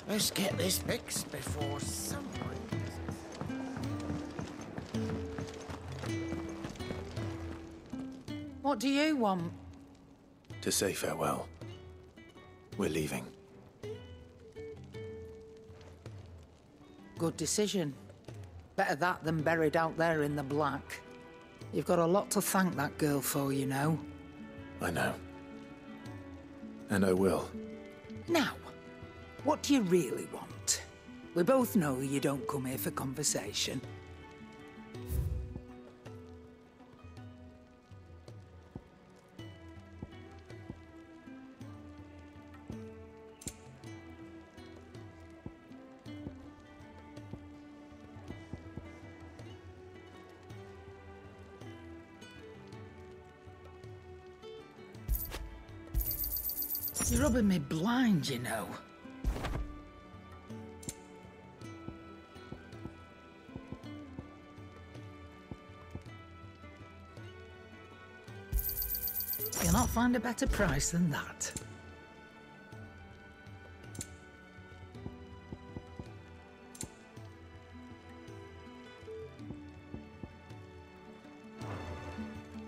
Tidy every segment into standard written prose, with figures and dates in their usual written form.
Let's get this fixed before someone... What do you want? To say farewell. We're leaving. Good decision. Better that than buried out there in the black. You've got a lot to thank that girl for, you know. I know. And I will. Now, what do you really want? We both know you don't come here for conversation. You're rubbing me blind, you know. You'll not find a better price than that.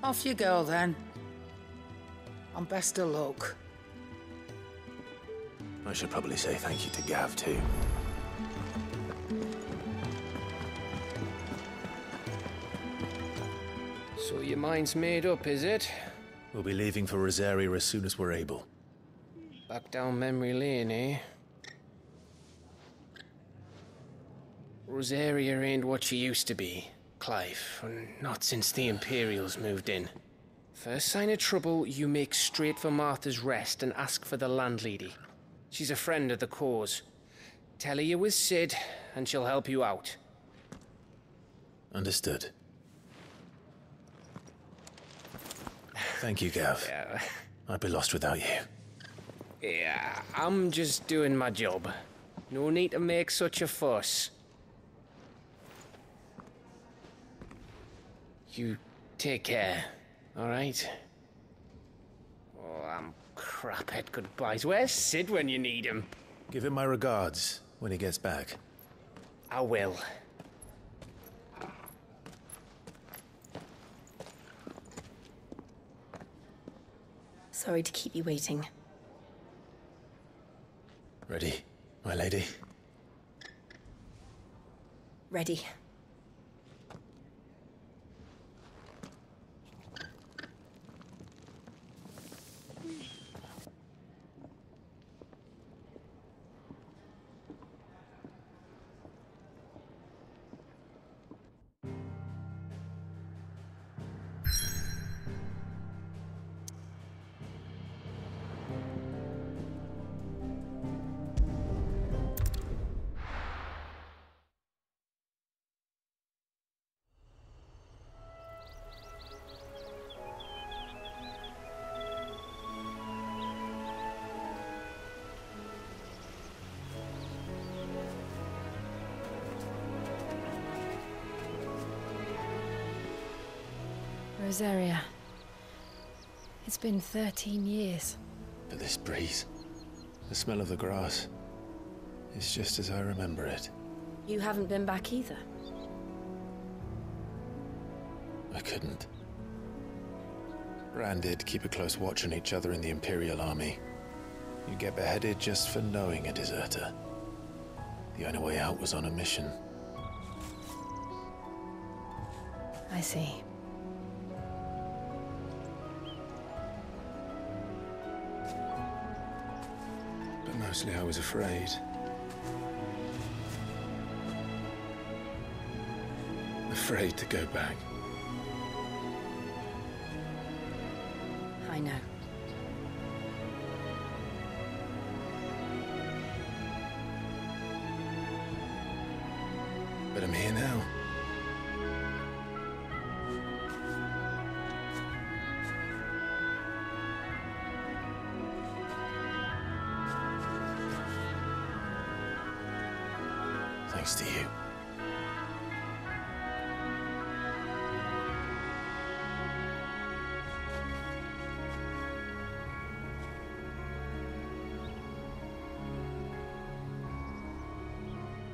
Off you go, then. And best of luck. I should probably say thank you to Gav, too. So your mind's made up, is it? We'll be leaving for Rosaria as soon as we're able. Back down memory lane, eh? Rosaria ain't what she used to be, Clive. Not since the Imperials moved in. First sign of trouble, you make straight for Martha's Rest and ask for the landlady. She's a friend of the cause. Tell her you're with Sid, and she'll help you out. Understood. Thank you, Gav. Yeah. I'd be lost without you. Yeah, I'm just doing my job. No need to make such a fuss. You take care, alright? Oh, I'm crap at goodbyes. Where's Sid when you need him? Give him my regards when he gets back. I will. Sorry to keep you waiting. Ready, my lady? Ready. Rosaria. It's been 13 years. But this breeze, the smell of the grass, it's just as I remember it. You haven't been back either. I couldn't. Ran did keep a close watch on each other in the Imperial Army. You get beheaded just for knowing a deserter. The only way out was on a mission. I see. But mostly I was afraid. Afraid to go back. I know. But I'm here now. Thanks to you.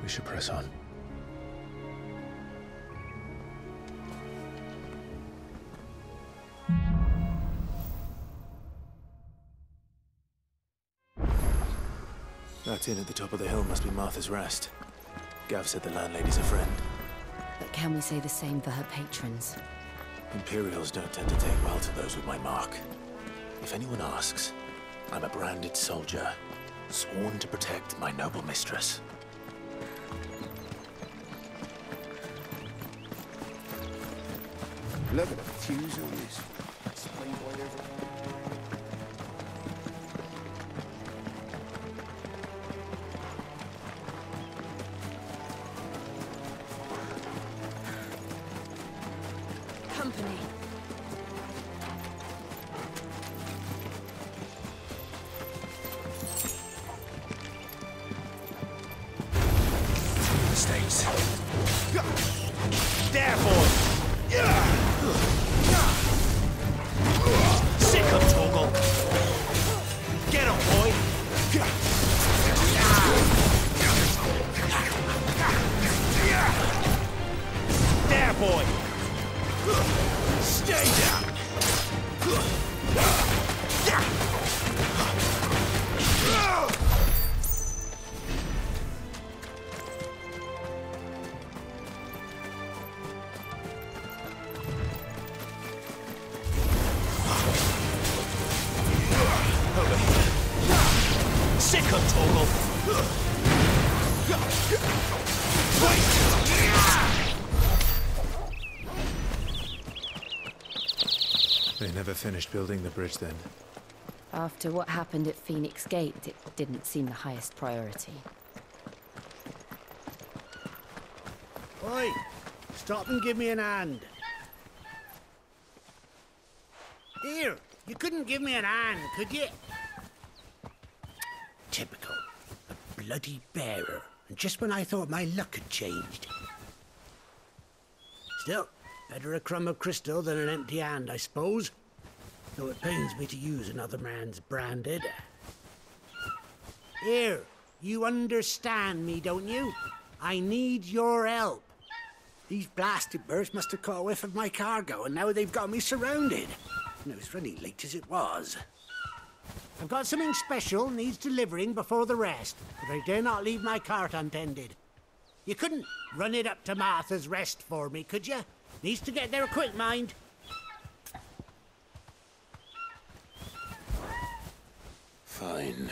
We should press on. That inn at the top of the hill must be Martha's Rest. Gav said the landlady's a friend. But can we say the same for her patrons? Imperials don't tend to take well to those with my mark. If anyone asks, I'm a branded soldier, sworn to protect my noble mistress. Look at the fuse on this. Explain why everyone... Company. Mistakes. There, boy! Sick of Toggle! Get him, boy! There, boy! Stay down! Sick of Toggle! They never finished building the bridge then. After what happened at Phoenix Gate, it didn't seem the highest priority. Oi! Stop and give me an hand. Here, you couldn't give me an hand, could you? Typical. A bloody bearer. And just when I thought my luck had changed. Still, better a crumb of crystal than an empty hand, I suppose. Though it pains me to use another man's branded. Here, you understand me, don't you? I need your help. These blasted birds must have caught a whiff of my cargo, and now they've got me surrounded. And it was running late as it was. I've got something special needs delivering before the rest, but I dare not leave my cart untended. You couldn't run it up to Martha's Rest for me, could you? Needs to get there quick, mind. Fine.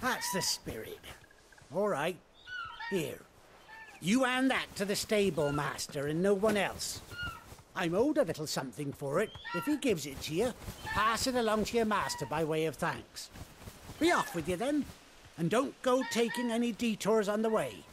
That's the spirit. All right. Here. You hand that to the stable master and no one else. I'm owed a little something for it. If he gives it to you, pass it along to your master by way of thanks. Be off with you then, and don't go taking any detours on the way.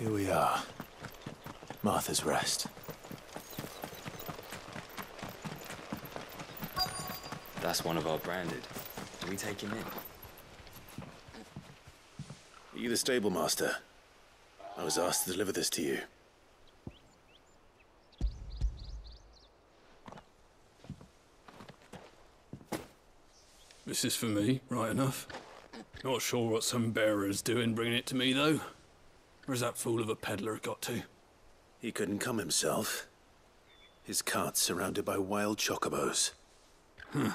Here we are. Martha's Rest. That's one of our branded. Do we take him in? Are you the stable master? I was asked to deliver this to you. This is for me, right enough. Not sure what some bearer's doing bringing it to me, though. Where's that fool of a peddler got to? He couldn't come himself. His cart's surrounded by wild chocobos. Huh.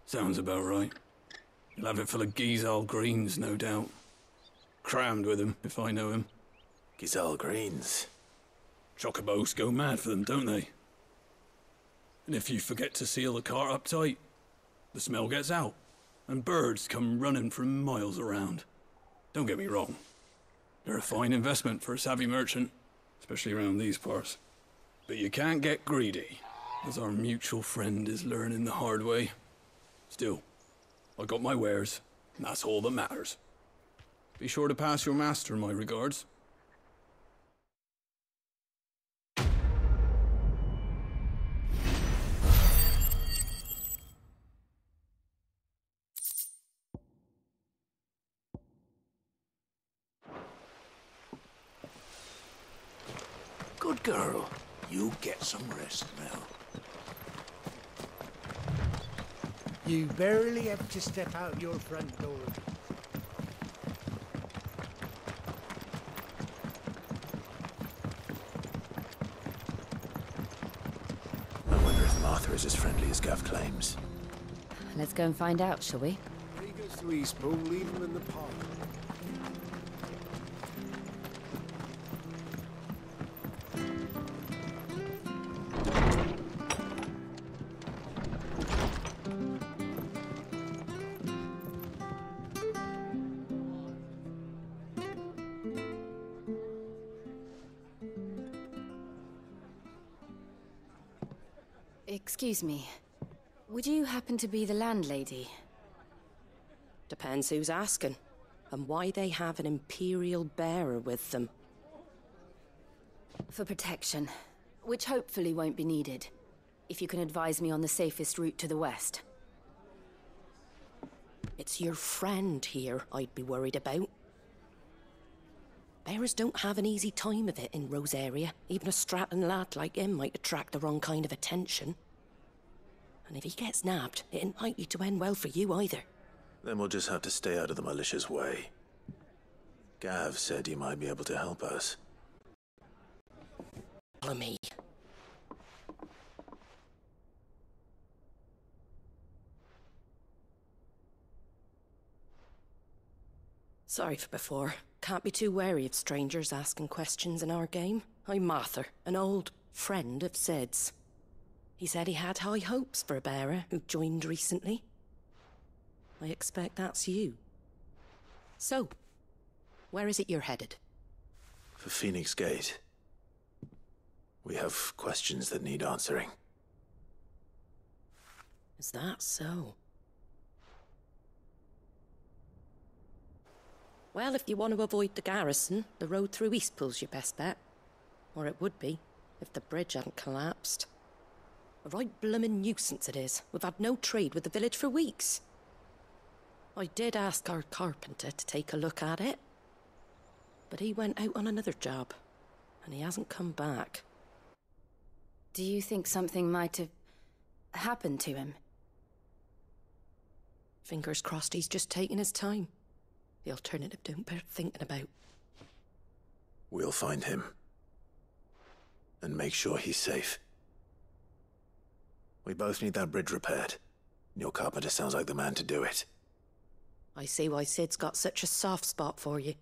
Sounds about right. He'll have it full of Gizal greens, no doubt. Crammed with him, if I know him. Gizal greens. Chocobos go mad for them, don't they? And if you forget to seal the cart up tight, the smell gets out, and birds come running from miles around. Don't get me wrong. They're a fine investment for a savvy merchant, especially around these parts. But you can't get greedy, as our mutual friend is learning the hard way. Still, I got my wares, And that's all that matters. Be sure to pass your master my regards. Good girl. You get some rest now. You barely have to step out your front door. I wonder if Martha is as friendly as Gav claims. Let's go and find out, shall we? When he goes to Eastpool, leave him in the park. Excuse me. Would you happen to be the landlady? Depends who's asking, and why they have an Imperial bearer with them. For protection, which hopefully won't be needed. If you can advise me on the safest route to the west. It's your friend here I'd be worried about. Bearers don't have an easy time of it in Rosaria. Even a Stratton lad like him might attract the wrong kind of attention. And if he gets nabbed, it ain't likely to end well for you either. Then we'll just have to stay out of the malicious way. Gav said he might be able to help us. Follow me. Sorry for before. Can't be too wary of strangers asking questions in our game. I'm Martha, an old friend of Sid's. He said he had high hopes for a bearer who joined recently. I expect that's you. So, where is it you're headed? For Phoenix Gate. We have questions that need answering. Is that so? Well, if you want to avoid the garrison, the road through Eastpool's your best bet. Or it would be, if the bridge hadn't collapsed. A right bloomin' nuisance it is. We've had no trade with the village for weeks. I did ask our carpenter to take a look at it. But he went out on another job, and he hasn't come back. Do you think something might have happened to him? Fingers crossed he's just taking his time. The alternative don't bear thinking about. We'll find him. And make sure he's safe. We both need that bridge repaired. Your carpenter sounds like the man to do it. I see why Sid's got such a soft spot for you.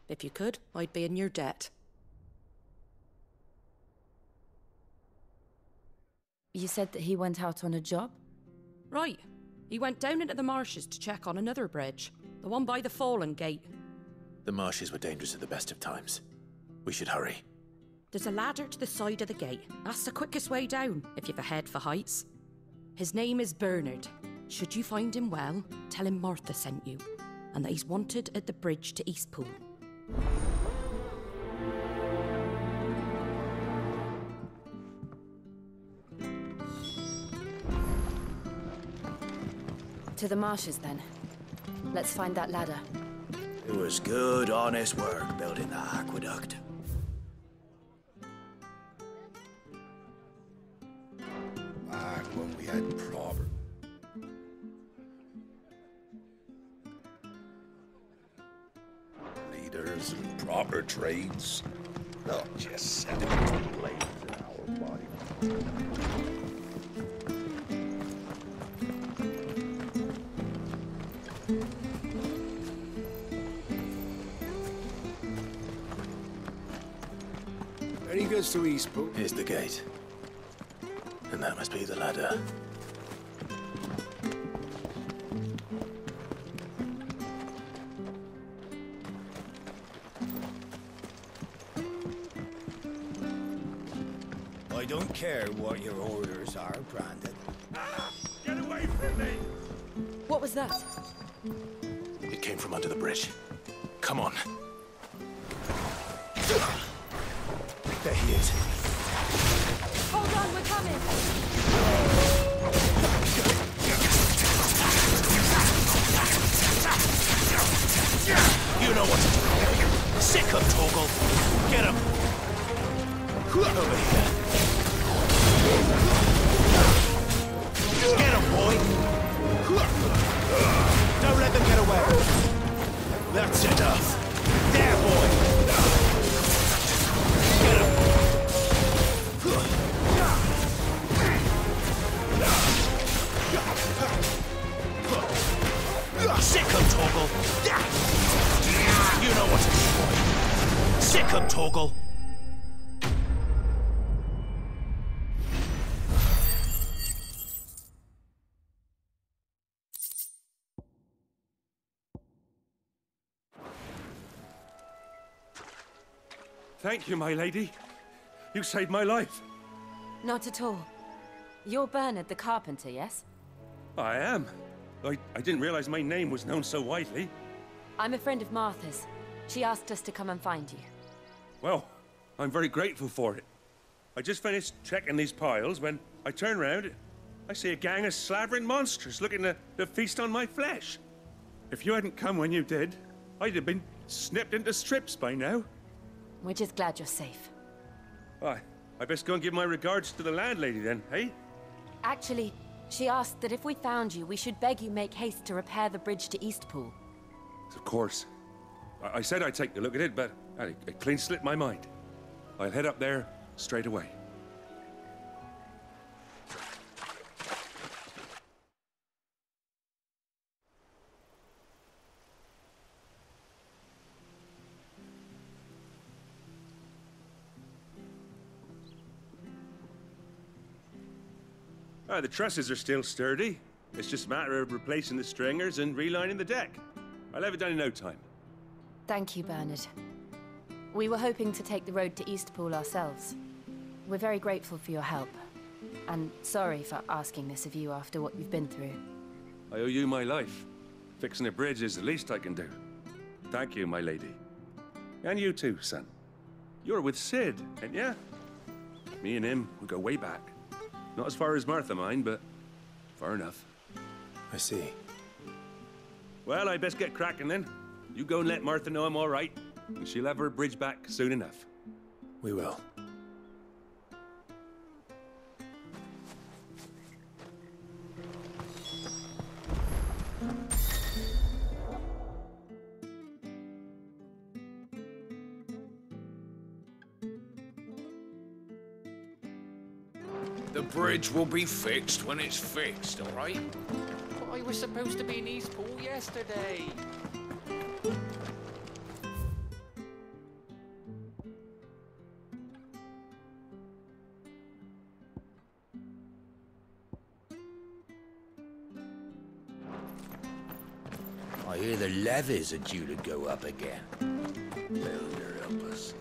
If you could, I'd be in your debt. You said that he went out on a job? Right. He went down into the marshes to check on another bridge. The one by the Fallen Gate. The marshes were dangerous at the best of times. We should hurry. There's a ladder to the side of the gate. That's the quickest way down, if you've a head for heights. His name is Bernard. Should you find him well, tell him Martha sent you, and that he's wanted at the bridge to Eastpool. To the marshes, then. Let's find that ladder. It was good, honest work building the aqueduct. Back when we had proper... leaders and proper trades. Not just setting blades in our body. He goes to Eastpool. Here's the gate. And that must be the ladder. I don't care what your orders are, Brandon. Ah! Get away from me! What was that? came from under the bridge. Come on. There he is. Hold on, we're coming! You know what to do. Sick him, Torgal. Get him. Over here. Get him, boy. Don't let them get away. That's enough. There, boy. Get him. Sick him, Torgal. You know what to do, boy. Sick him, Torgal. Thank you, my lady. You saved my life. Not at all. You're Bernard the carpenter, yes? I am. I didn't realize my name was known so widely. I'm a friend of Martha's. She asked us to come and find you. Well, I'm very grateful for it. I just finished checking these piles when I turn around. I see a gang of slavering monsters looking to feast on my flesh. If you hadn't come when you did, I'd have been snipped into strips by now. We're just glad you're safe. Why, I best go and give my regards to the landlady then, hey? Actually, she asked that if we found you, we should beg you make haste to repair the bridge to Eastpool. Of course. I said I'd take a look at it, but it clean slipped my mind. I'll head up there straight away. The trusses are still sturdy. It's just a matter of replacing the stringers and relining the deck. I'll have it done in no time. Thank you, Bernard. We were hoping to take the road to Eastpool ourselves. We're very grateful for your help. And sorry for asking this of you after what you've been through. I owe you my life. Fixing a bridge is the least I can do. Thank you, my lady. And you too, son. You're with Sid, ain't ya? Me and him, we go way back. Not as far as Martha, mind, but far enough. I see. Well, I best get cracking then. You go and let Martha know I'm all right, and she'll have her bridge back soon enough. We will. The bridge will be fixed when it's fixed, all right? But I was supposed to be in Eastpool yesterday. I hear the levies are due to go up again. Builder help us.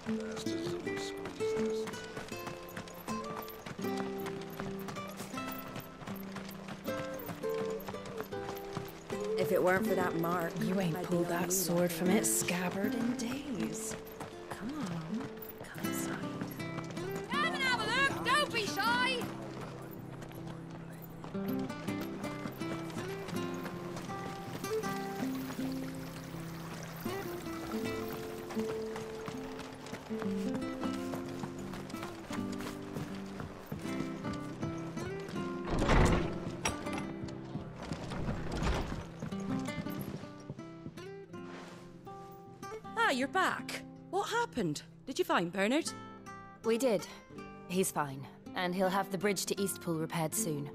Bastards that will squeeze us. If it weren't for that mark, You ain't pulled that sword from its scabbard in days. Come on, come inside. Come and have a look! Don't be shy! Ah, you're back. What happened? Did you find Bernard? We did. He's fine, and he'll have the bridge to Eastpool repaired soon.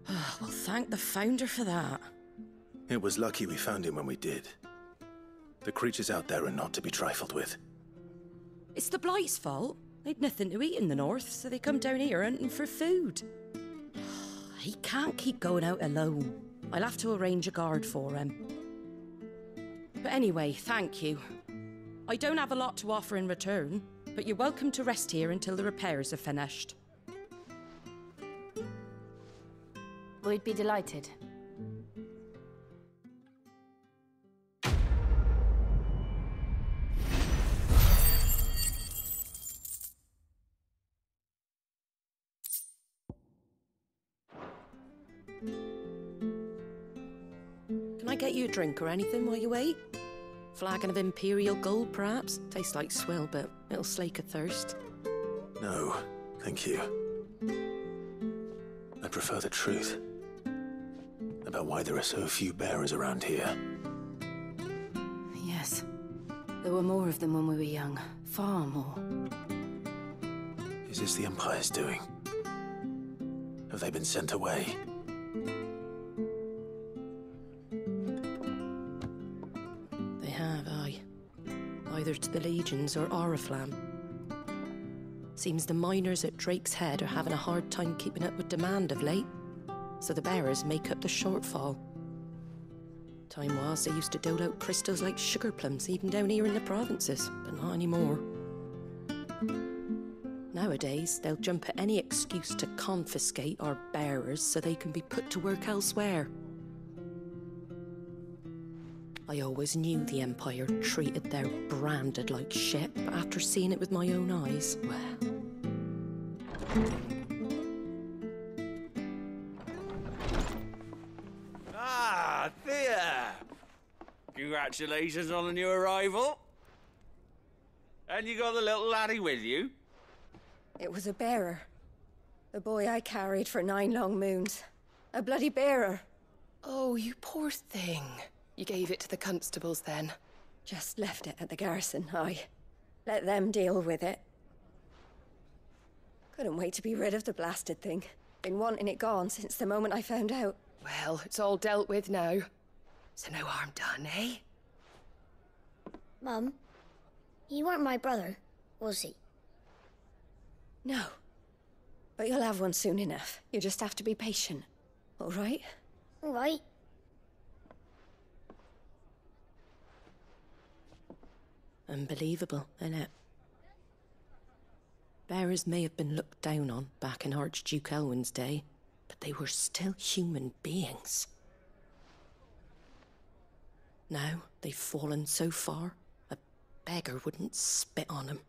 Well, thank the Founder for that. It was lucky we found him when we did. The creatures out there are not to be trifled with. It's the Blight's fault. They'd nothing to eat in the north, so they come down here hunting for food. He can't keep going out alone. I'll have to arrange a guard for him. But anyway, thank you. I don't have a lot to offer in return, but you're welcome to rest here until the repairs are finished. We'd be delighted. get you a drink or anything while you wait? Flagon of Imperial Gold, perhaps? Tastes like swill, but it'll slake a thirst. No, thank you. I prefer the truth about why there are so few bearers around here. Yes. There were more of them when we were young. Far more. Is this the Empire's doing? Have they been sent away? They have, aye. Either to the Legions or Oriflamme. Seems the miners at Drake's Head are having a hard time keeping up with demand of late, so the bearers make up the shortfall. Time was they used to dole out crystals like sugar plums even down here in the provinces, but not anymore. Nowadays, they'll jump at any excuse to confiscate our bearers so they can be put to work elsewhere. I always knew the Empire treated their branded like shit, but after seeing it with my own eyes, well... Ah, Thea! Congratulations on the new arrival. And you got the little laddie with you? It was a bearer. The boy I carried for 9 long moons. A bloody bearer. Oh, you poor thing. You gave it to the constables then? Just left it at the garrison, aye. Let them deal with it. Couldn't wait to be rid of the blasted thing. Been wanting it gone since the moment I found out. Well, it's all dealt with now. So no harm done, eh? Mum, he weren't my brother, was he? No. But you'll have one soon enough. You just have to be patient. All right? All right. Unbelievable, innit? Bearers may have been looked down on back in Archduke Elwin's day, but they were still human beings. Now they've fallen so far, a beggar wouldn't spit on them.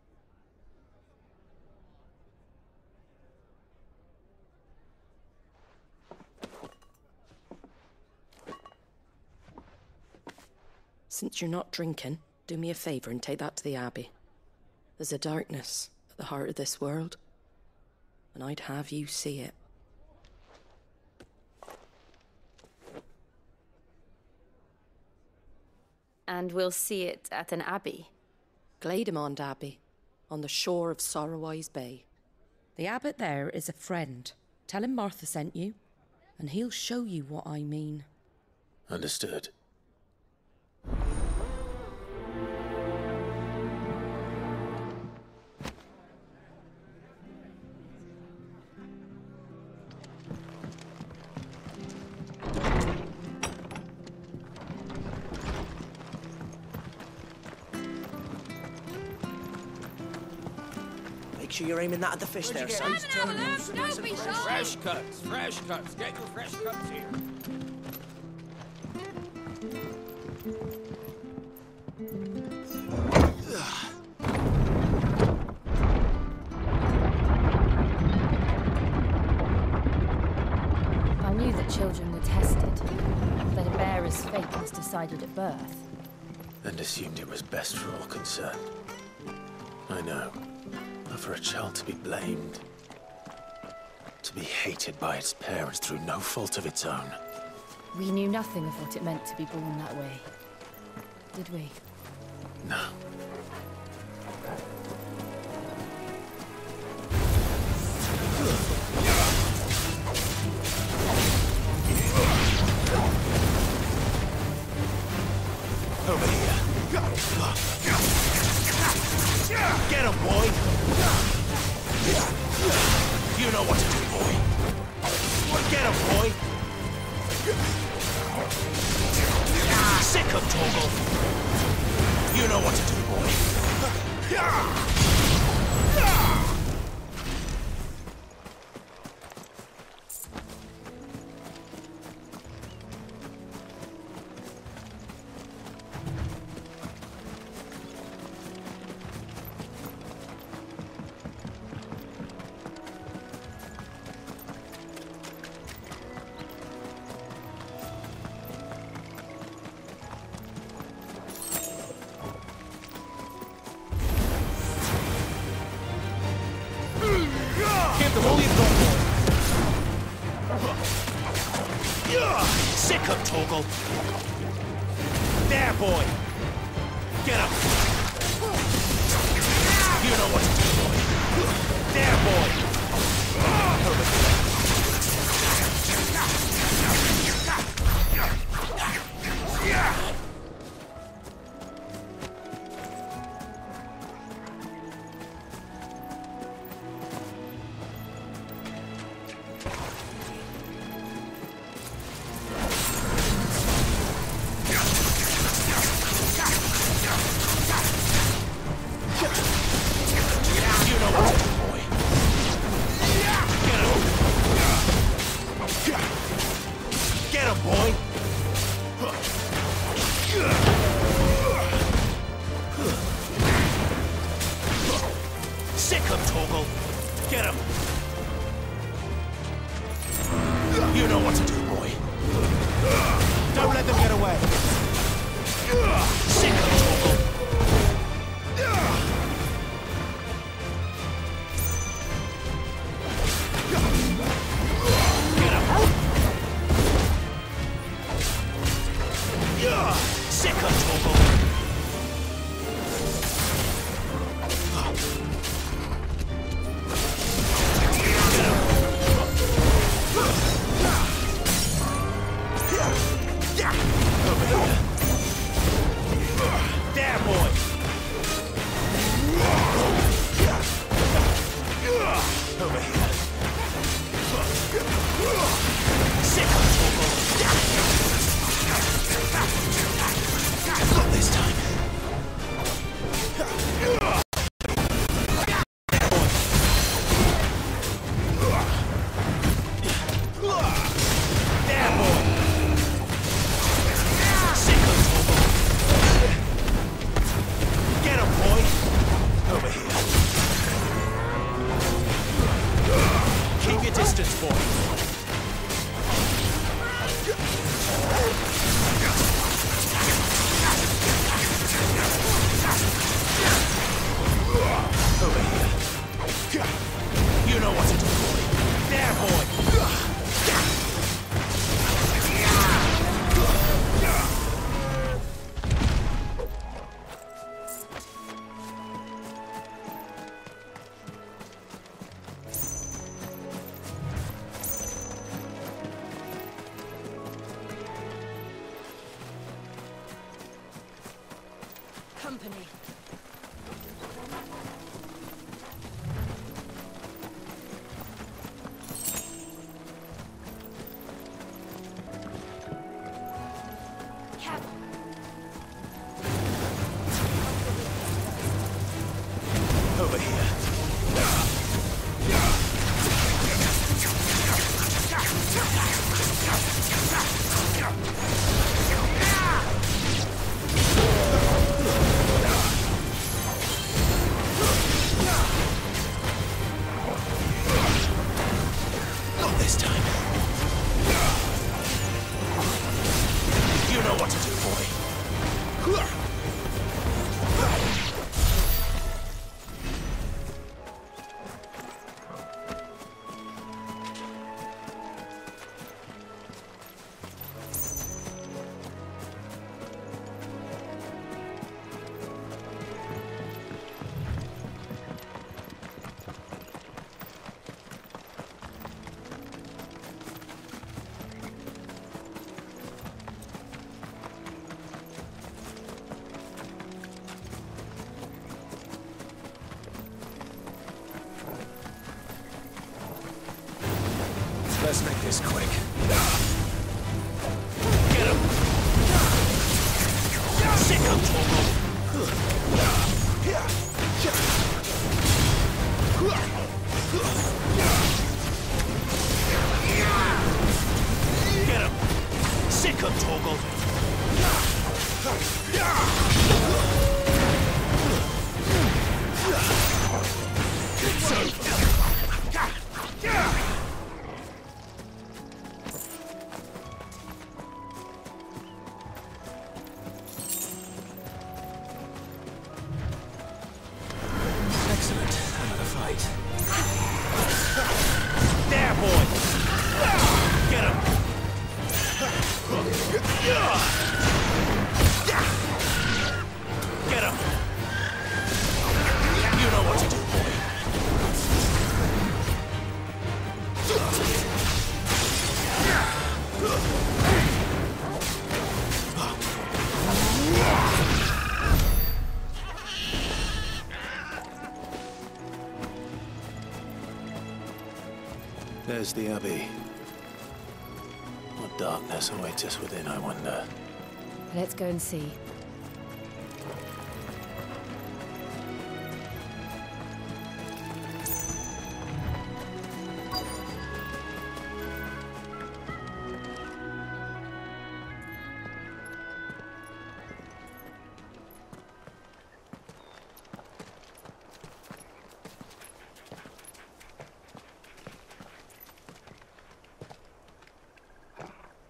Since you're not drinking, do me a favour and take that to the Abbey. There's a darkness at the heart of this world, and I'd have you see it. And we'll see it at an abbey? Glademond Abbey, on the shore of Sorrowwise Bay. The abbot there is a friend. Tell him Martha sent you, and he'll show you what I mean. Understood. Make sure you're aiming that at the fish there, son. Don't be shy! Fresh cuts, fresh cuts. Get your fresh cuts here. I knew that children were tested, that a bearer's fate was decided at birth. And assumed it was best for all concerned. I know. But for a child to be blamed, to be hated by its parents through no fault of its own. We knew nothing of what it meant to be born that way, did we? No. Over here. Get him, boy! You know what to do, boy. Get him, boy! Sick him, Torgal! You know what to do, boy. all you've got, boy. Sick him, Torgal. There, boy. Get him. You know what to do, boy. There, boy. Over here. Company. Over here. Not this time. You know what to do, boy. Let's make this quick. Get him! Sick him, Torgal! Get him! Sick him, Torgal! It's over! Excellent. Another fight. There's the Abbey. What darkness awaits us within, I wonder? Let's go and see.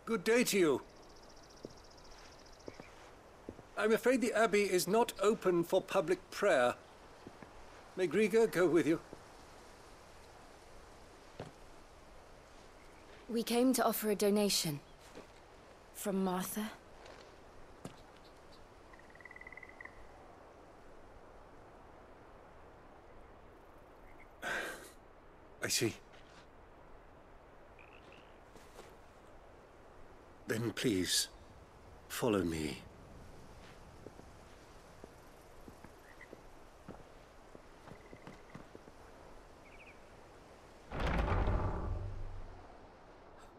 Good day to you. I'm afraid the Abbey is not open for public prayer. May Grieger go with you? We came to offer a donation. From Martha. I see. Then please, follow me.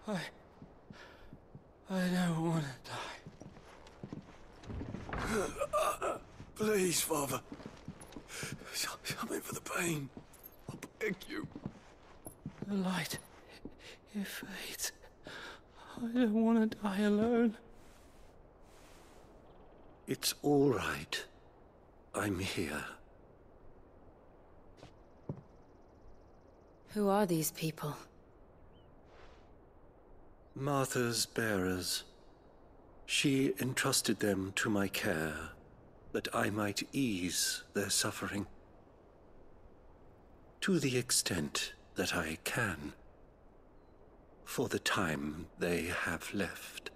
I don't want to die. Please, Father. Help me for the pain. I beg you. The light, it fades. I don't want to die alone. It's all right. I'm here. Who are these people? Martha's bearers. She entrusted them to my care, that I might ease their suffering. To the extent that I can. For the time they have left.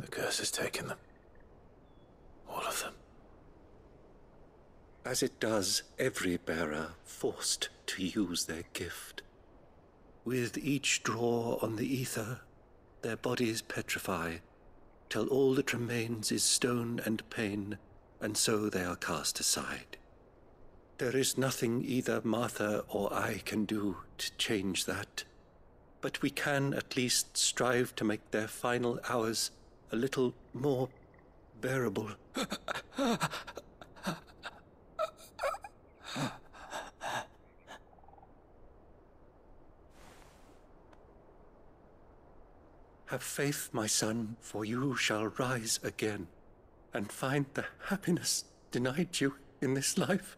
The curse has taken them. All of them. As it does every bearer forced to use their gift. With each draw on the ether, their bodies petrify, till all that remains is stone and pain, and so they are cast aside. There is nothing either Martha or I can do to change that, but we can at least strive to make their final hours a little more bearable. Have faith, my son, for you shall rise again, and find the happiness denied you in this life.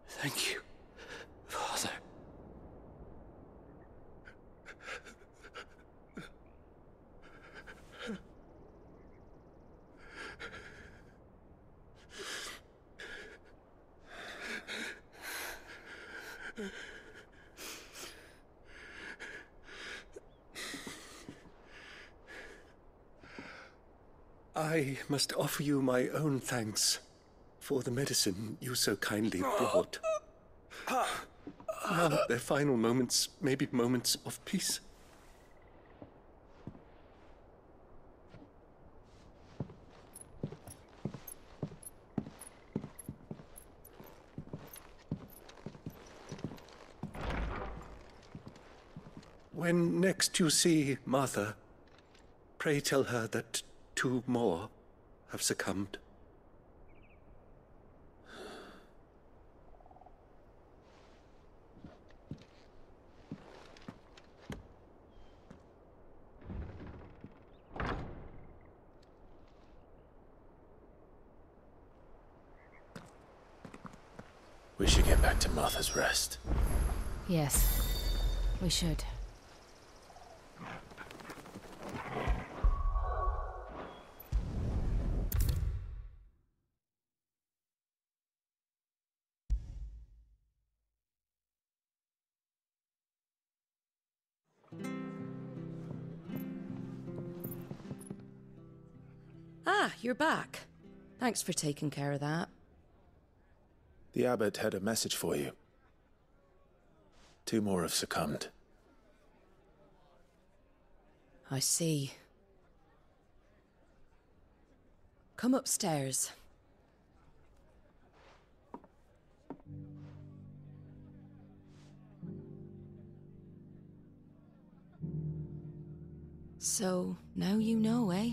Thank you, Father. I must offer you my own thanks for the medicine you so kindly brought. Now their final moments may be moments of peace. When next you see Martha, pray tell her that 2 more have succumbed. We should get back to Martha's Rest. Yes, we should. Ah, you're back. Thanks for taking care of that. The abbot had a message for you. 2 more have succumbed. I see. Come upstairs. So, now you know, eh?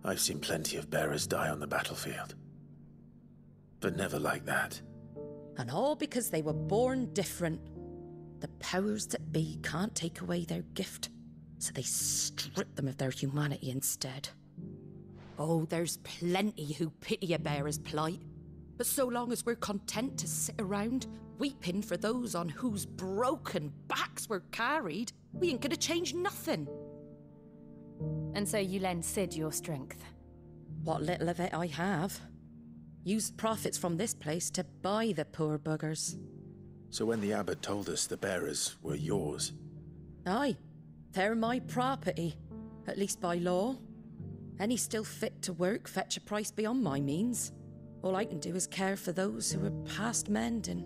I've seen plenty of bearers die on the battlefield. But never like that. And all because they were born different. The powers that be can't take away their gift, so they strip them of their humanity instead. Oh, there's plenty who pity a bearer's plight. But so long as we're content to sit around, weeping for those on whose broken backs we're carried, we ain't gonna change nothing. And so you lend Sid your strength? What little of it I have. Used profits from this place to buy the poor buggers. So when the abbot told us the bearers were yours... Aye, they're my property, at least by law. Any still fit to work fetch a price beyond my means. All I can do is care for those who are past mending.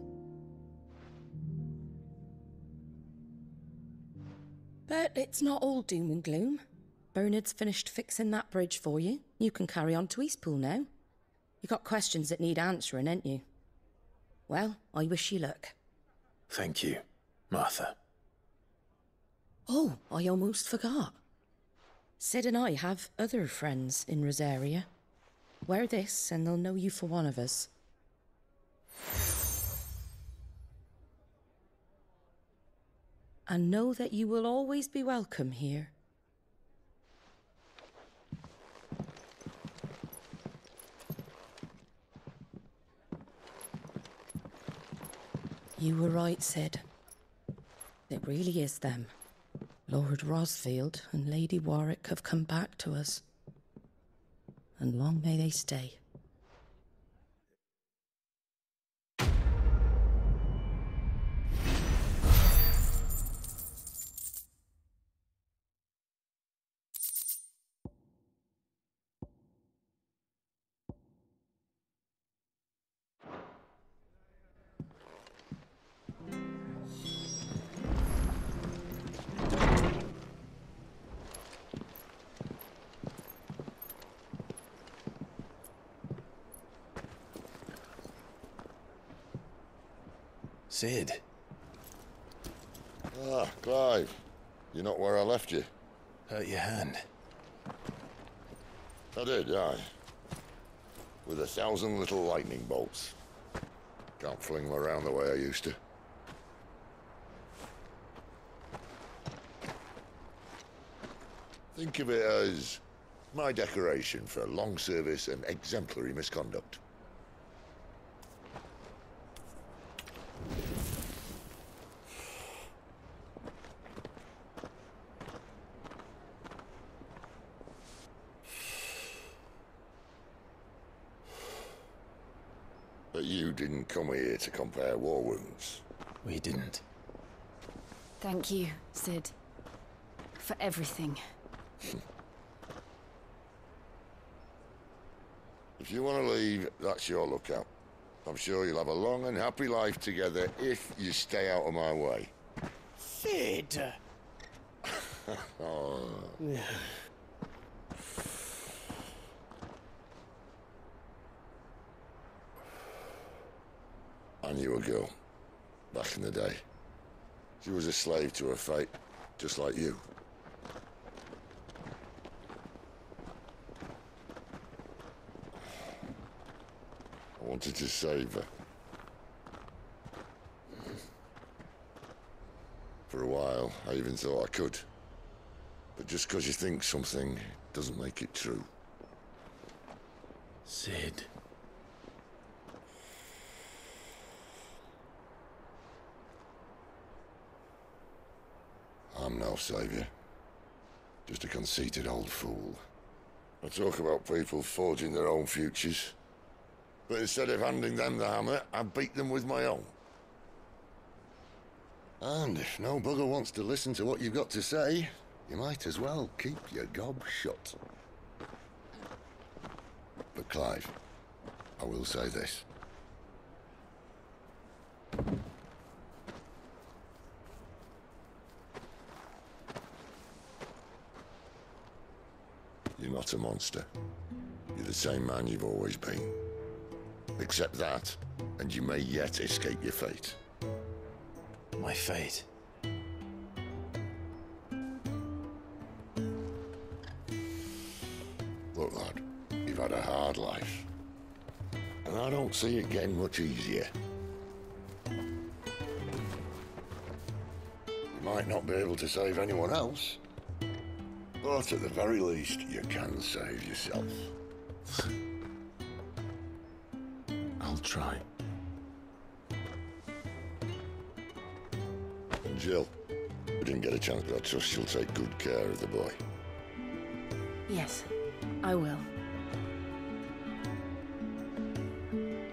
But it's not all doom and gloom. Bernard's finished fixing that bridge for you. You can carry on to Eastpool now. You got questions that need answering, ain't you? Well, I wish you luck. Thank you, Martha. Oh, I almost forgot. Sid and I have other friends in Rosaria. Wear this and they'll know you for one of us. And know that you will always be welcome here. You were right, Sid. It really is them. Lord Rosfield and Lady Warwick have come back to us. And long may they stay. Sid. Ah, Clive. You're not where I left you. Hurt your hand. I did, aye. With 1,000 little lightning bolts. Can't fling them around the way I used to. Think of it as my decoration for long service and exemplary misconduct. But you didn't come here to compare war wounds. We didn't. Thank you, Sid. For everything. If you want to leave, that's your lookout. I'm sure you'll have a long and happy life together if you stay out of my way. Sid! Oh. I knew a girl, back in the day. She was a slave to her fate, just like you. I wanted to save her. For a while, I even thought I could. But just because you think something doesn't make it true. Sid. I'm no savior. Just a conceited old fool. I talk about people forging their own futures. But instead of handing them the hammer, I beat them with my own. And if no bugger wants to listen to what you've got to say, you might as well keep your gob shut. But Clive, I will say this. You're not a monster. You're the same man you've always been. Accept that, and you may yet escape your fate. My fate? Look, lad, you've had a hard life. And I don't see it getting much easier. You might not be able to save anyone else, but at the very least, you can save yourself. I'll try. And Jill, we didn't get a chance, but I trust she'll take good care of the boy. Yes, I will.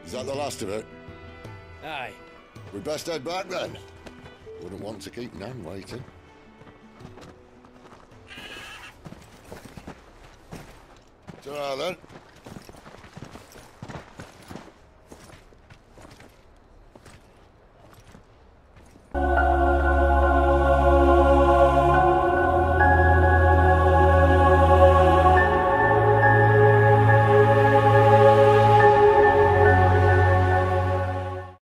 Is that the last of it? Aye. We best head back then. Wouldn't want to keep Nan waiting. Ta-ra then.